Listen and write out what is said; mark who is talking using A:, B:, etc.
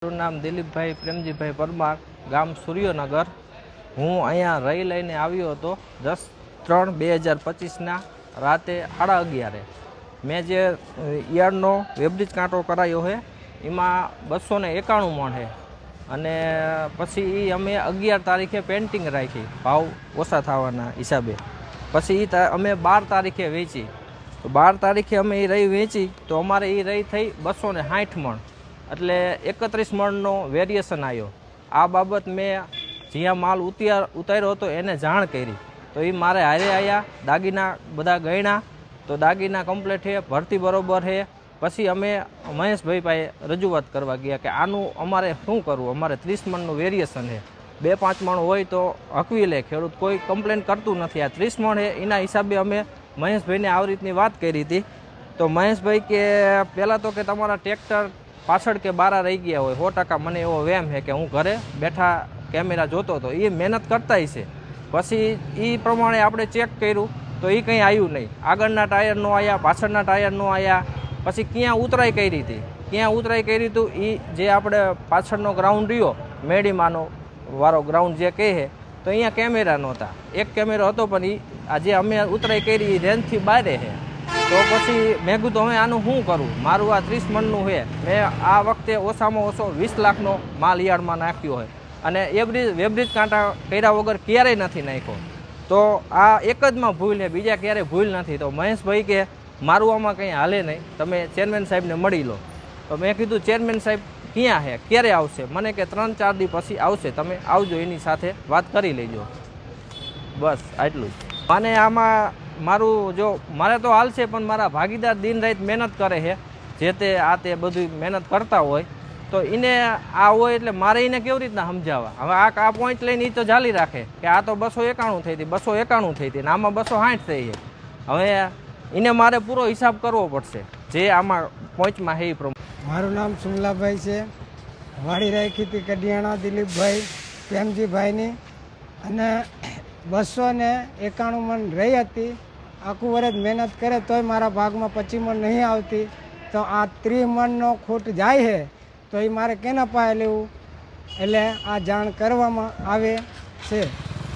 A: મારું નામ દિલીપભાઈ પ્રેમજીભાઈ પરમાર, ગામ સૂર્યનગર. હું અહીંયા રહી લઈને આવ્યો હતો 10/3/2025ના રાતે 11:30. મેં જે યાર્ડનો વેબ્રિજ કાંટો કરાયો છે એમાં 291 મણ છે અને પછી એ અમે 11 તારીખે પેન્ટિંગ રાખી ભાવ ઓછા થવાના હિસાબે. પછી એ અમે 12 તારીખે વેચી. તો 12 તારીખે અમે એ રહી વેચી તો અમારે એ રહી થઈ 260 મણ, એટલે 31 મણનો વેરિએશન આવ્યો. આ બાબત મેં જ્યાં માલ ઉતાર્યો હતો એને જાણ કરી તો એ મારે હારે આવ્યા, દાગીના બધા ગણ્યા તો દાગીના કમ્પ્લીટ છે, ભરતી બરોબર છે. પછી અમે મહેશભાઈ પાસે રજૂઆત કરવા ગયા કે આનું અમારે શું કરવું, અમારે 30 મણનું વેરિએશન છે, 2-5 મણ હોય તો હકવી લે ખેડૂત, કોઈ કમ્પ્લેન કરતું નથી. આ 30 મણ છે એના હિસાબે અમે મહેશભાઈને આવી રીતની વાત કરી હતી. તો મહેશભાઈ કે પહેલાં તો કે તમારા ટ્રેક્ટર પાછળ કે બારા રહી ગયા હોય, 100% મને એવો વહેમ છે કે હું ઘરે બેઠા કેમેરા જોતો હતો, એ મહેનત કરતા છે. પછી એ પ્રમાણે આપણે ચેક કર્યું તો એ કંઈ આવ્યું નહીં. આગળના ટાયર ન આવ્યા, પાછળના ટાયર ન આવ્યા. પછી ક્યાં ઉતરાઈ કરી હતી, ક્યાં ઉતરાઈ કરી હતું એ જે આપણે પાછળનો ગ્રાઉન્ડ રહ્યો મેડીમાનો વાળો ગ્રાઉન્ડ જે કહે છે તો અહીંયા કેમેરા નહોતા. એક કેમેરો હતો પણ એ આજે અમે ઉતરાઈ કરી એ રેન્જથી બહાર છે. તો પછી મેં કીધું હવે આનું શું કરવું, મારું આ 30 મણનું છે, મેં આ વખતે ઓછામાં ઓછો 20 લાખનો માલ યાર્ડમાં નાખ્યો હોય અને વેબ્રિજ કાંટા કર્યા વગર ક્યારેય નથી નાખ્યો. તો આ એક જ માં ભૂલ છે, બીજા ક્યારેય ભૂલ નથી. તો મહેશભાઈ કે મારું આમાં કંઈ હાલે નહીં, તમે ચેરમેન સાહેબને મળી લો. તો મેં કીધું ચેરમેન સાહેબ ક્યાં છે, ક્યારે આવશે? મને કે 3-4 દી પછી આવશે, તમે આવજો, એની સાથે વાત કરી લેજો. બસ આટલું જ. મને આમાં મારું જો મારે તો હાલશે પણ મારા ભાગીદાર દિન રાત મહેનત કરે છે, જે તે આ તે બધું મહેનત કરતા હોય તો એને આ હોય એટલે મારે એને કેવી રીતના સમજાવવા. હવે આ પોઈન્ટ લઈને એ તો ચાલી રાખે કે આ તો 291 થઈ હતી, 291 થઈ હતી ને આમાં 260 થઈ છે. હવે એને મારે પૂરો હિસાબ કરવો પડશે જે આમાં પોઈન્ટમાં છે એ પ્રમાણે.
B: મારું નામ સુમલાભાઈ છે, વાડી રાખી હતી કડિયાણા દિલીપભાઈ પ્રેમજીભાઈની, અને 291 મણ રહી હતી. આખું વર્ષ મહેનત કરે તોય મારા ભાગમાં 25 મણ નહીં આવતી. તો આ 30 મણનો ખોટ જાય છે તો એ મારે કેના પાસે લેવું, એટલે આ જાણ કરવામાં આવે છે.